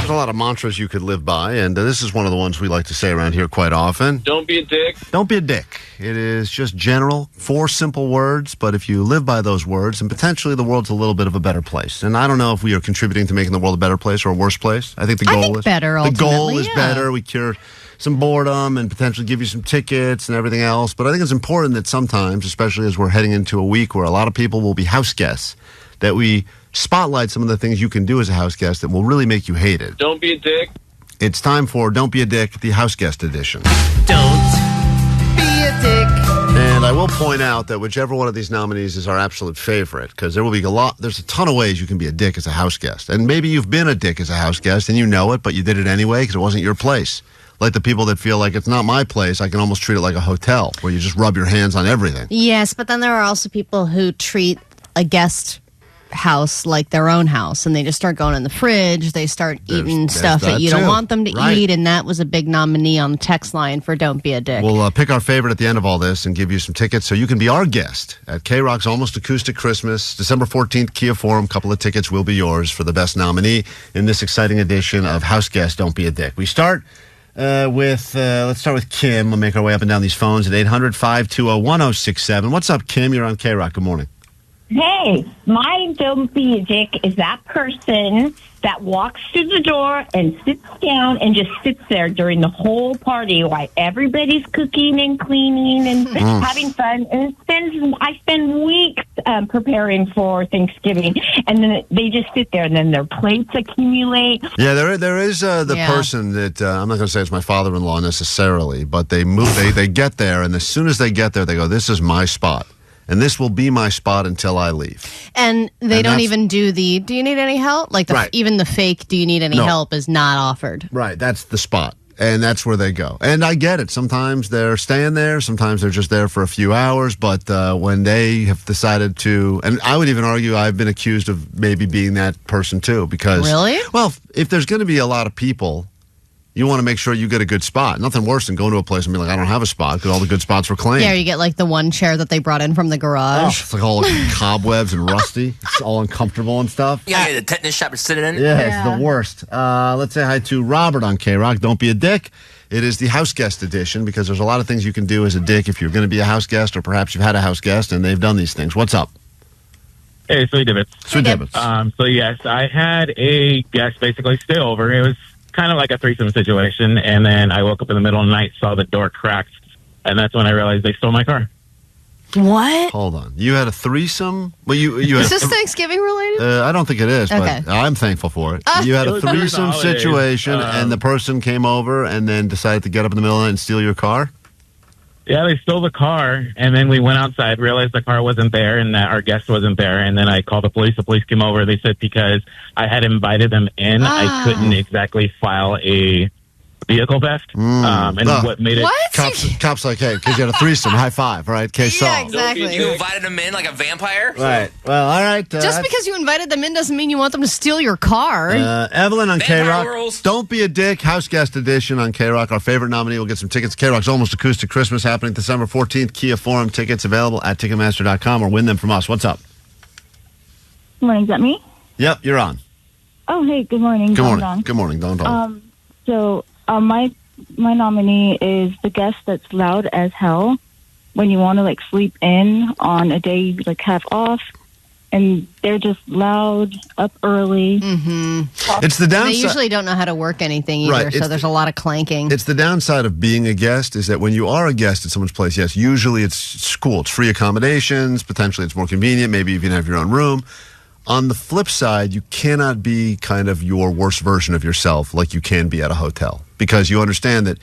There's a lot of mantras you could live by, and this is one of the ones we like to say around here quite often. Don't be a dick. Don't be a dick. It is just general, 4 simple words, but if you live by those words, then potentially the world's a little bit of a better place. And I don't know if we are contributing to making the world a better place or a worse place. I think the goal is better. The goal is better. We cure some boredom and potentially give you some tickets and everything else. But I think it's important that sometimes, especially as we're heading into a week where a lot of people will be house guests, that we spotlight some of the things you can do as a house guest that will really make you hate it. Don't be a dick. It's time for Don't Be a Dick, the house guest edition. Don't be a dick. And I will point out that whichever one of these nominees is our absolute favorite, because there's a ton of ways you can be a dick as a house guest. And maybe you've been a dick as a house guest and you know it, but you did it anyway because it wasn't your place. Like the people that feel like it's not my place, I can almost treat it like a hotel where you just rub your hands on everything. Yes, but then there are also people who treat a guest house like their own house, and they just start going in the fridge. They start eating stuff that you don't want them to eat, and that was a big nominee on the text line for Don't Be a Dick. We'll pick our favorite at the end of all this and give you some tickets so you can be our guest at KROQ's Almost Acoustic Christmas, December 14th, Kia Forum. A couple of tickets will be yours for the best nominee in this exciting edition of House Guest Don't Be a Dick. We start let's start with Kim. We'll make our way up and down these phones at 800-520-1067. What's up, Kim? You're on KROQ. Good morning. Hey, my Don't Be a Dick is that person that walks through the door and sits down and just sits there during the whole party while everybody's cooking and cleaning and having fun. And I spend weeks preparing for Thanksgiving, and then they just sit there, and then their plates accumulate. Yeah, there is the person that I'm not going to say it's my father-in-law necessarily, but they get there, and as soon as they get there, they go, "This is my spot. And this will be my spot until I leave." And they don't even do do you need any help? Like even the fake, do you need any help is not offered. Right, that's the spot. And that's where they go. And I get it. Sometimes they're staying there. Sometimes they're just there for a few hours. But when they have decided to, and I would even argue I've been accused of maybe being that person too. Because, really? Well, if there's going to be a lot of people, you want to make sure you get a good spot. Nothing worse than going to a place and be like, "I don't have a spot," because all the good spots were claimed. Yeah, you get like the one chair that they brought in from the garage. It's like all cobwebs and rusty. It's all uncomfortable and stuff. Yeah, the tetanus shot is sitting in. Yeah, it's the worst. Let's say hi to Robert on KROQ. Don't be a dick. It is the house guest edition because there's a lot of things you can do as a dick if you're going to be a house guest, or perhaps you've had a house guest and they've done these things. What's up? Hey, Sweet Divots. Sweet Divots. So yes, I had a guest basically stay over. It was kind of like a threesome situation, and then I woke up in the middle of the night, saw the door cracked, and that's when I realized they stole my car. What? Hold on. You had a threesome? Well, you is this Thanksgiving related? I don't think it is, but I'm thankful for it. You had a threesome situation, and the person came over and then decided to get up in the middle of the night and steal your car? Yeah, they stole the car, and then we went outside, realized the car wasn't there, and that our guest wasn't there, and then I called the police. The police came over. They said because I had invited them in, I couldn't exactly file a vehicle theft. What made it... What? Cops like, hey, because you had a threesome, high five, right? Case solved. Yeah, exactly. You invited them in like a vampire? Right. Well, all right. Just because you invited them in doesn't mean you want them to steal your car. Evelyn on Vampire KROQ. rules. Don't be a dick. House guest edition on KROQ. Our favorite nominee will get some tickets. KROQ's Almost Acoustic Christmas happening December 14th. Kia Forum tickets available at Ticketmaster.com or win them from us. What's up? Good morning. Is that me? Yep, you're on. Oh, hey. Good morning. Good morning. Good morning. Don't talk. My nominee is the guest that's loud as hell when you want to like sleep in on a day you like have off, and they're just loud, up early. Mm-hmm. It's the downside. They usually don't know how to work anything either, Right. so there's a lot of clanking. It's the downside of being a guest is that when you are a guest at someone's place, yes, usually it's cool. It's free accommodations. Potentially it's more convenient. Maybe you even have your own room. On the flip side, you cannot be kind of your worst version of yourself like you can be at a hotel, because you understand that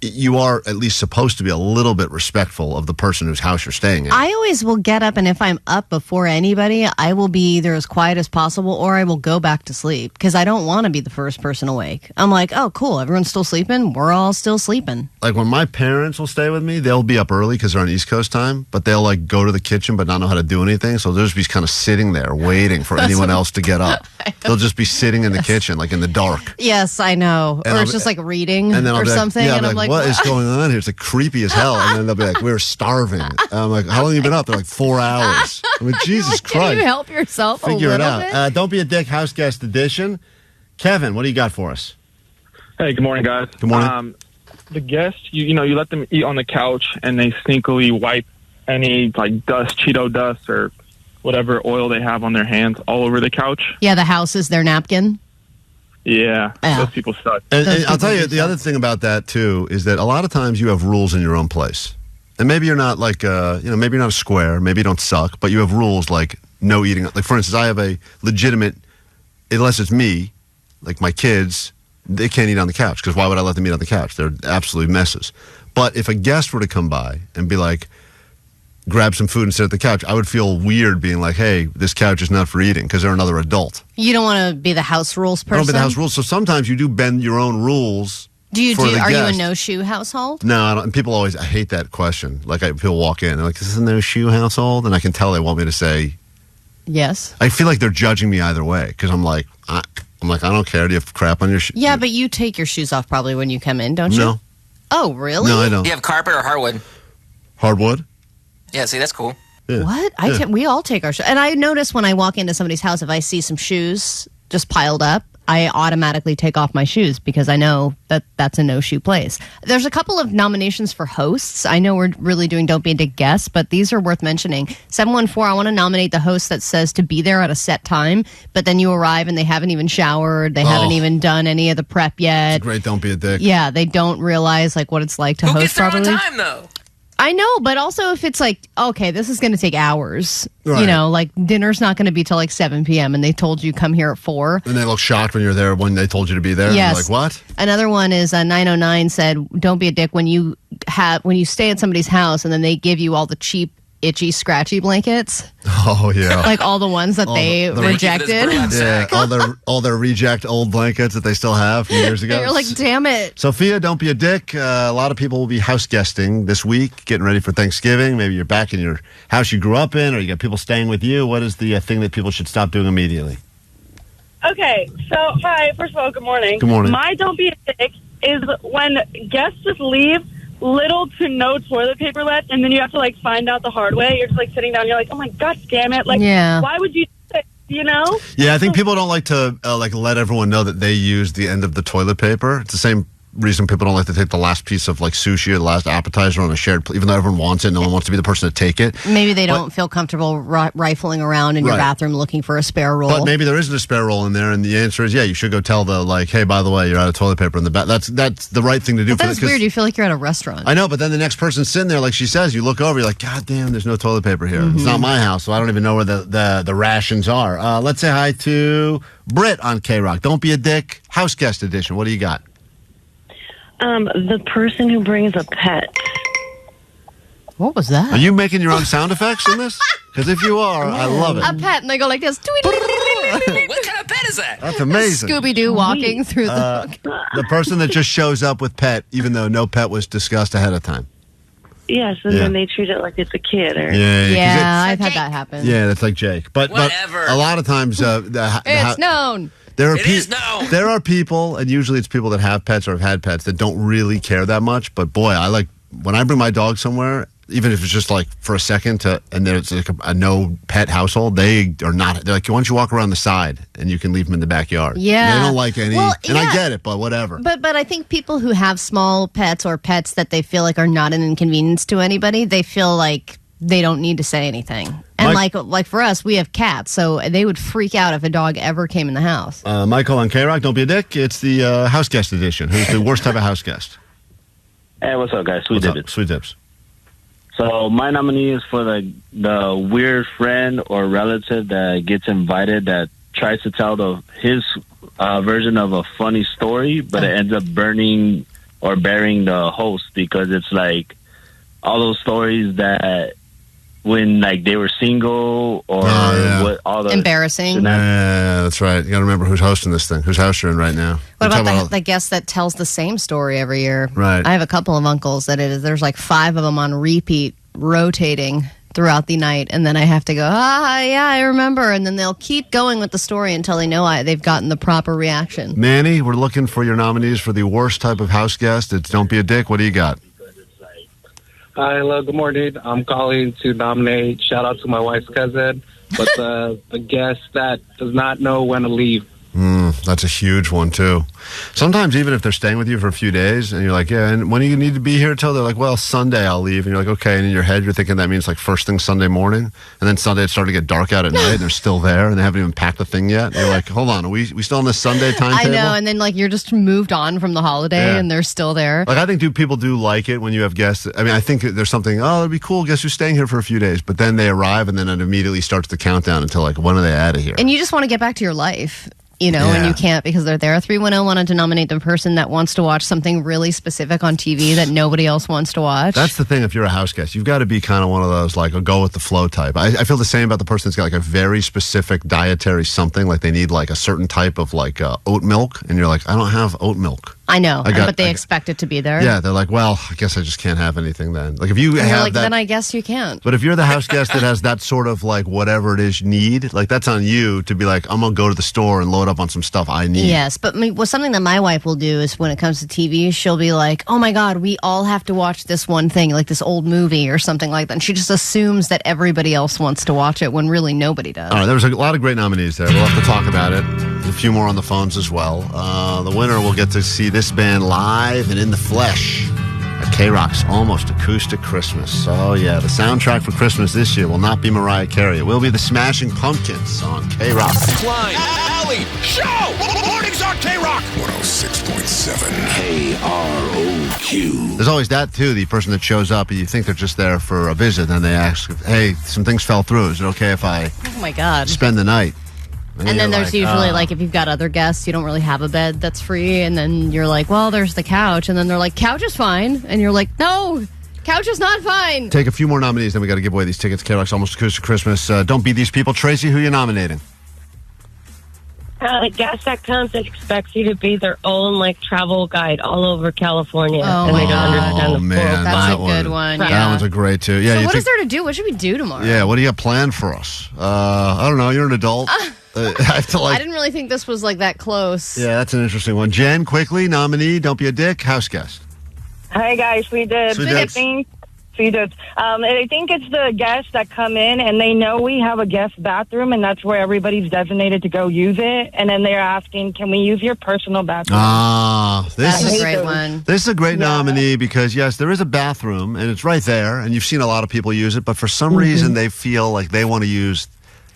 you are at least supposed to be a little bit respectful of the person whose house you're staying in. I always will get up, and if I'm up before anybody, I will be either as quiet as possible or I will go back to sleep because I don't want to be the first person awake. I'm like, oh, cool, everyone's still sleeping. We're all still sleeping. Like when my parents will stay with me, they'll be up early because they're on East Coast time, but they'll like go to the kitchen but not know how to do anything. So they'll just be kind of sitting there waiting for anyone else to get up. They'll just be sitting in the kitchen, like in the dark. Yes, I know. And or it's just like reading and then or something. Yeah, and I'm like, what is going on here? It's like creepy as hell. And then they'll be like, we're starving. And I'm like, how long have you been up? They're like 4 hours. I mean, Jesus Christ. Can you help yourself Figure a it little out. bit? Don't be a dick. House guest edition. Kevin, what do you got for us? Hey, good morning, guys. Good morning. The guests, you let them eat on the couch, and they sneakily wipe any like dust, Cheeto dust, or whatever oil they have on their hands all over the couch. Yeah, the house is their napkin. Yeah, those people suck. And I'll tell you, the other thing about that, too, is that a lot of times you have rules in your own place. And maybe you're not like, maybe you're not a square, maybe you don't suck, but you have rules like no eating. Like, for instance, I have a legitimate, unless it's me, like my kids, they can't eat on the couch, because why would I let them eat on the couch? They're absolute messes. But if a guest were to come by and be like, grab some food and sit at the couch, I would feel weird being like, hey, this couch is not for eating, because they're another adult. You don't want to be the house rules person? I don't be the house rules. So sometimes you do bend your own rules. Are you a no-shoe household? No, I don't. And people I hate that question. Like, people walk in, they're like, is this a no-shoe household? And I can tell they want me to say yes. I feel like they're judging me either way, because I'm like, I don't care. Do you have crap on your shoes? Yeah, but you take your shoes off probably when you come in, don't you? No. Oh, really? No, I don't. Do you have carpet or hardwood? Hardwood? Yeah, see, that's cool. Yeah. What? We all take our shoes. And I notice when I walk into somebody's house, if I see some shoes just piled up, I automatically take off my shoes because I know that that's a no-shoe place. There's a couple of nominations for hosts. I know we're really doing Don't Be a Dick Guest, but these are worth mentioning. 714, I want to nominate the host that says to be there at a set time, but then you arrive and they haven't even showered. They haven't even done any of the prep yet. It's great, Don't Be a Dick. Yeah, they don't realize like what it's like to host properly. Who gets there on time, though? I know, but also if it's like, okay, this is going to take hours, right. You know, like dinner's not going to be till like 7 p.m. and they told you come here at 4. And they look shocked when you're there when they told you to be there. Yes. You're like, what? Another one is 909 said, don't be a dick when you stay at somebody's house and then they give you all the cheap, itchy, scratchy blankets. Oh, yeah. Like all the ones that they rejected. Yeah, all their reject old blankets that they still have from years ago. You're like, damn it. Sophia, don't be a dick. A lot of people will be house guesting this week, getting ready for Thanksgiving. Maybe you're back in your house you grew up in, or you got people staying with you. What is the thing that people should stop doing immediately? Okay, so, hi, first of all, good morning. Good morning. My don't be a dick is when guests just leave little to no toilet paper left, and then you have to, like, find out the hard way. You're just, like, sitting down, you're like, oh, my God, damn it. Like, Why would you do it, you know? Yeah, I think people don't like to, let everyone know that they use the end of the toilet paper. It's the same reason people don't like to take the last piece of, like, sushi or the last appetizer on a shared plate, even though everyone wants it. No one wants to be the person to take it. Maybe they don't feel comfortable rifling around in your bathroom looking for a spare roll. But maybe there isn't a spare roll in there, and the answer is, you should go tell hey, by the way, you're out of toilet paper in the bath. That's the right thing to do. But that's weird. You feel like you're at a restaurant. I know, but then the next person's sitting there, like she says, you look over, you're like, God damn, there's no toilet paper here. Mm-hmm. It's not my house, so I don't even know where the rations are. Let's say hi to Britt on KROQ. Don't be a dick, house guest edition. What do you got? The person who brings a pet. What was that? Are you making your own sound effects in this? Because if you are, I love it. A pet, and they go like this. What kind of pet is that? That's amazing. Scooby-Doo walking through the person that just shows up with pet, even though no pet was discussed ahead of time. Yes, and then they treat it like it's a kid. Or yeah, I've had that happen. Yeah, that's like Jake. But a lot of times... it's known. It is known. There are people, and usually it's people that have pets or have had pets that don't really care that much. But boy, when I bring my dog somewhere, even if it's just like for a second, and there's like a no pet household, they're like, why don't you walk around the side and you can leave them in the backyard? Yeah. They don't like any, I get it, but whatever. But I think people who have small pets or pets that they feel like are not an inconvenience to anybody, they feel like they don't need to say anything. And like for us, we have cats, so they would freak out if a dog ever came in the house. Michael on KROQ, don't be a dick. It's the house guest edition. Who's the worst type of house guest? Hey, what's up, guys? Sweet Dips. Sweet Dips. So my nominee is for the weird friend or relative that gets invited that tries to tell his version of a funny story, but it ends up burning or burying the host because it's like all those stories that when like they were single or what all the embarrassing. Yeah, that's right. You got to remember who's hosting this thing. Whose house you're in right now. What about the guest that tells the same story every year? Right. I have a couple of uncles that there's like 5 of them on repeat, rotating throughout the night, and then I have to go, yeah, I remember, and then they'll keep going with the story until they know they've gotten the proper reaction. Manny, we're looking for your nominees for the worst type of house guest. It's Don't Be a Dick. What do you got? Hi, hello, good morning. I'm calling to nominate, shout out to my wife's cousin, but the guest that does not know when to leave. That's a huge one, too. Sometimes even if they're staying with you for a few days and you're like, yeah, and when do you need to be here till? They're like, well, Sunday I'll leave. And you're like, okay. And in your head, you're thinking that means like first thing Sunday morning. And then Sunday it's starting to get dark out at night and they're still there and they haven't even packed the thing yet. And you're like, hold on, are we still on this Sunday timetable? I know. And then like you're just moved on from the holiday and they're still there. Like I think people do like it when you have guests. I mean, I think there's something, oh, it'd be cool. Guess who's staying here for a few days. But then they arrive and then it immediately starts the countdown until like, when are they out of here? And you just want to get back to your life. And you can't because they're there. 310 wanted to nominate the person that wants to watch something really specific on TV that nobody else wants to watch. That's the thing. If you're a house guest, you've got to be kind of one of those, like, a go with the flow type. I feel the same about the person that's got, like, a very specific dietary something. Like, they need, like, a certain type of, like, oat milk. And you're like, I don't have oat milk. I know, but they expect it to be there. Yeah, they're like, well, I guess I just can't have anything then. Like, if you and have you're like, that, then I guess you can't. But if you're the house guest that has that sort of, like, whatever it is you need, like, that's on you to be like, I'm going to go to the store and load up on some stuff I need. Yes, but something that my wife will do is when it comes to TV, she'll be like, oh my God, we all have to watch this one thing, like this old movie or something like that. And she just assumes that everybody else wants to watch it when really nobody does. All right, there was a lot of great nominees there. We'll have to talk about it. There's a few more on the phones as well. The winner will get to see this band live and in the flesh at KROQ's Almost Acoustic Christmas. Oh, yeah, the soundtrack for Christmas this year will not be Mariah Carey. It will be the Smashing Pumpkins on KROQ. Klein, Alley, show! Mornings on KROQ. 106.7 KROQ. There's always that, too, the person that shows up and you think they're just there for a visit and they ask, hey, some things fell through. Is it okay if I spend the night? And then there's usually, like, if you've got other guests, you don't really have a bed that's free. And then you're like, well, there's the couch. And then they're like, couch is fine. And you're like, no, couch is not fine. Take a few more nominees, then we got to give away these tickets. KROQ's Almost Acoustic Christmas. Don't beat these people. Tracy, who are you nominating? A guest that comes and expects you to be their own, like, travel guide all over California. And they don't understand the man, that's a good one. That one's a great, too. Yeah, so what is there to do? What should we do tomorrow? Yeah, what do you have planned for us? I don't know. You're an adult. I didn't really think this was like that close. Yeah, that's an interesting one. Jen, quickly, nominee, don't be a dick, house guest. Hi, guys. We did. I think it's the guests that come in and they know we have a guest bathroom and that's where everybody's designated to go use it. And then they're asking, can we use your personal bathroom? That's a great one. This is a great nominee because, yes, there is a bathroom and it's right there and you've seen a lot of people use it, but for some reason they feel like they want to use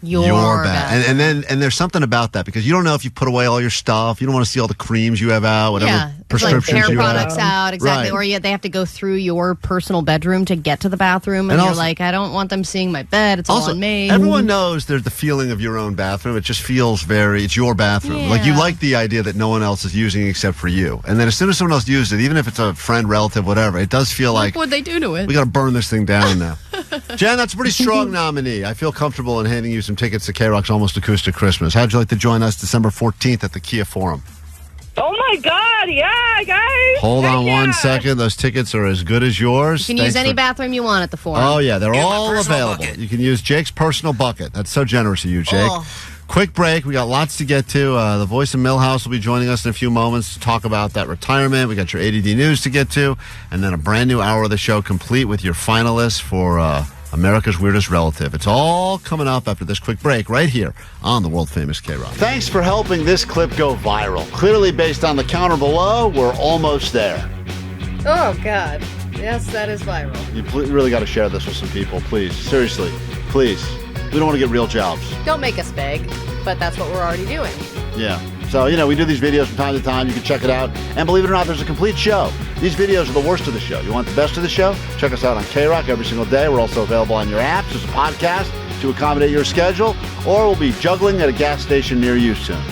your bath. And there's something about that because you don't know if you put away all your stuff. You don't want to see all the creams you have out, whatever prescriptions like hair you products have out, exactly. Right. Or they have to go through your personal bedroom to get to the bathroom, and you're like, I don't want them seeing my bed. It's all on me. Everyone knows there's the feeling of your own bathroom. It just feels it's your bathroom. Yeah. Like you like the idea that no one else is using it except for you. And then as soon as someone else uses it, even if it's a friend, relative, whatever, it does feel like what'd they do to it? We got to burn this thing down now. Jen, that's a pretty strong nominee. I feel comfortable in handing you some tickets to KROQ's Almost Acoustic Christmas. How'd you like to join us December 14th at the Kia Forum? Oh, my God. Yeah, guys. Hold on 1 second. Those tickets are as good as yours. You can use any bathroom you want at the Forum. Oh, yeah. They're all available. You can use Jake's personal bucket. That's so generous of you, Jake. Quick break. We got lots to get to. The voice of Millhouse will be joining us in a few moments to talk about that retirement. We got your ADD news to get to. And then a brand new hour of the show complete with your finalists for America's Weirdest Relative. It's all coming up after this quick break right here on the world-famous KROQ. Thanks for helping this clip go viral. Clearly, based on the counter below, we're almost there. Oh, God. Yes, that is viral. You really got to share this with some people, please. Seriously, please. We don't want to get real jobs. Don't make us beg, but that's what we're already doing. Yeah. So, we do these videos from time to time. You can check it out. And believe it or not, there's a complete show. These videos are the worst of the show. You want the best of the show? Check us out on KROQ every single day. We're also available on your apps as a podcast to accommodate your schedule, or we'll be juggling at a gas station near you soon.